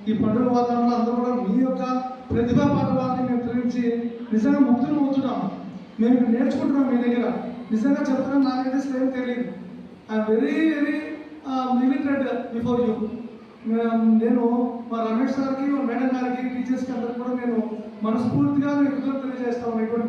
ఈ పండుగ వాతావరణంలో అందరూ కూడా మీ యొక్క ప్రతిభా పాఠవాన్ని మేము గ్రహించి నిజంగా ముక్తులు అవుతున్నాం. మేము నేర్చుకుంటున్నాం మీ దగ్గర. నిజంగా చెప్తున్నాం, నాకైతే సేమ్ తెలియదు. I'm very very limited before you. నేను మా రమేష్ సార్కి, మా మేడం గారికి, టీచర్స్కి అందరికీ కూడా నేను మనస్ఫూర్తిగా కృతజ్ఞతలు తెలియజేస్తా ఉన్నాను. ఇటువంటి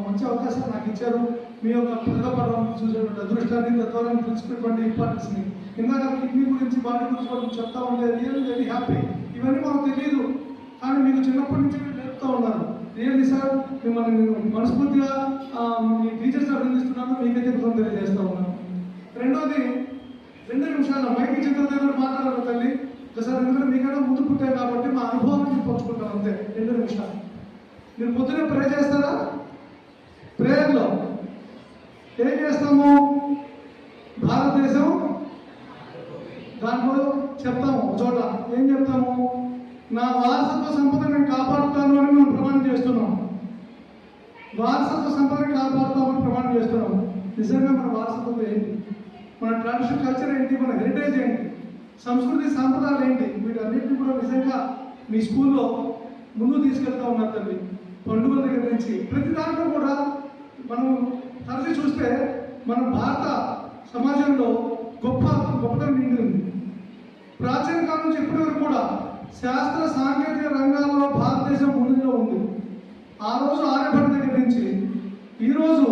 మంచి అవకాశం నాకు ఇచ్చారు. మీ యొక్క ప్రతిభాపడం చూసేటువంటి అదృష్టాన్ని, తత్వాన్ని తెలుసుకునేటువంటి ఇంపార్టెన్స్ని. ఇందాక కిడ్నీ గురించి, బాడీ గురించి కూడా చెప్తా ఉంటే రియల్లీ వెరీ హ్యాపీ. ఇవన్నీ మాకు తెలియదు, కానీ మీకు చిన్నప్పటి నుంచి మీరు నేర్పుతూ ఉన్నారు. రియల్లీ సార్, మిమ్మల్ని నేను మనస్ఫూర్తిగా మీ టీచర్స్ అభినందిస్తున్నాను. మీకైతే కృతజ్ఞతలు తెలియజేస్తూ ఉన్నాను. రెండోది, 2 నిమిషాలు మైకి చిత్రదేవుడు మాట్లాడారు తల్లి. ఒకసారి ఎందుకంటే మీకైనా ముందు పుట్టాయి కాబట్టి మా అనుభవాన్ని పంచుకుంటాను అంతే. 2 నిమిషాలు. మీరు పొద్దునే ప్రే చేస్తారా? ప్రేయర్లో ఏం చేస్తాము? భారతదేశం దాంట్లో చెప్తాము. ఒక చోట ఏం చెప్తాము? నా వారసత్వ సంపద నేను కాపాడుతాను అని మనం ప్రమాణం చేస్తున్నాం. వారసత్వ సంపదని కాపాడుతామని ప్రమాణం చేస్తున్నాం. నిజంగా మన వారసత్వం ఏంటి? మన ట్రెడిషనల్ కల్చర్ ఏంటి? మన హెరిటేజ్ ఏంటి? సంస్కృతి సాంప్రదాయాలు ఏంటి? వీటన్నిటిని కూడా నిజంగా మీ స్కూల్లో ముందుకు తీసుకెళ్తా ఉన్నారు తల్లి. పండుగల దగ్గర నుంచి ప్రతి దాంట్లో కూడా మనం తరచి చూస్తే మన భారత సమాజంలో గొప్పతనం నిండి ఉంది. ప్రాచీన కాలం నుంచి ఇప్పటి వరకు కూడా శాస్త్ర సాంకేతిక రంగాల్లో భారతదేశం ముందులో ఉంది. ఆ రోజు ఆర్యభట్ట దగ్గర నుంచి ఈరోజు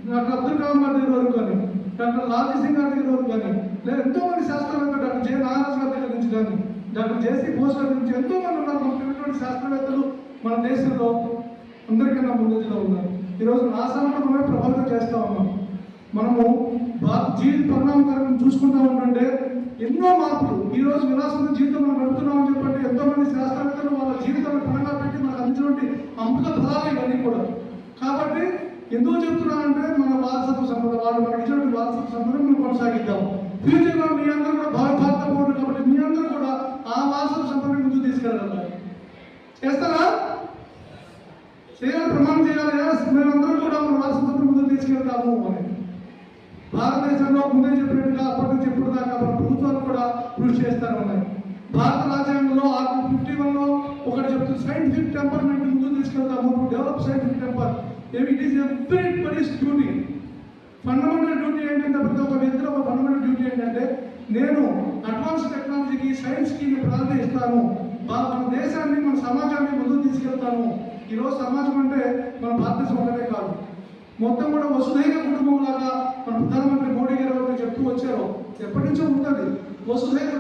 డాక్టర్ అబ్దుల్ కలాం గారి దగ్గర వరకు కానీ, డాక్టర్ లాల్జీ సింగ్ గారి దగ్గర వరకు కానీ, లేదా ఎంతోమంది శాస్త్రవేత్తలు, డాక్టర్ జె నారాయణ గారి దగ్గర నుంచి కానీ, డాక్టర్ జేసీ బోస్ గారి నుంచి ఎంతోమంది ఉన్నారు. మనకు శాస్త్రవేత్తలు మన దేశంలో అందరికన్నా ముందులో ఉన్నారు. ఈరోజు నాసాను మనమే ప్రభావితం చేస్తూ ఉన్నాం. మనము జీవిత పరిణామకరం చూసుకుంటా ఉంటుంటే ఎన్నో మార్పులు. ఈరోజు విలాసమైన జీవితం మనం గడుపుతున్నామని చెప్పండి. ఎంతోమంది శాస్త్రవేత్తలు వాళ్ళ జీవితాన్ని పరంగా పెట్టి మనకు అందించినటువంటి అమృత ఫలాలు ఇవన్నీ కూడా. కాబట్టి ఎందుకు చెప్తున్నానంటే మన వారసత్వ సంపద, వాళ్ళు మనకి ఇచ్చినటువంటి వారసత్వ సంపదను మనం కొనసాగిద్దాం. ఫ్యూచర్లో మీ అందరూ కూడా భారత పౌరులు కాబట్టి మీ అందరూ కూడా ఆ వారసత్వ సంపదను ముందుకు తీసుకెళ్ళాలి. చేస్తారా? చేయాలి, ప్రమాణం చేయాలి. మేమందరం కూడా మన వారసత్వం ముందుకు తీసుకెళ్తాము అని. భారతదేశంలో ముందే చెప్పినట్టుగా అప్పటి నుంచి ఎప్పుడు దాకా మన ప్రభుత్వాలు కూడా కృషి చేస్తూ ఉన్నాయి. భారత రాజ్యాంగంలో ఆర్టికల్ 51లో ఒకటి చెప్తుంది, సైంటిఫిక్ టెంపర్మెంట్ ముందుకు తీసుకెళ్తాము, develop scientific temper. It is everybody's duty. Fundamental duty ఏంటంటే ప్రతి ఒక్క వ్యక్తిలో ఒక ఫండమెంటల్ డ్యూటీ ఏంటంటే నేను అడ్వాన్స్ టెక్నాలజీకి, సైన్స్కి ప్రాధాన్యత ఇస్తాను. మన దేశాన్ని, మన సమాజాన్ని ముందుకు తీసుకెళ్తాను. ఈరోజు సమాజం అంటే మన భారతదేశం ఒకటే కాదు, మొత్తం కూడా వసుధైక కుటుంబం లాగా మన ప్రధానమంత్రి మోడీ గారు చెప్తూ వచ్చారు. ఎప్పటి నుంచో ఉంటుంది వసుధైక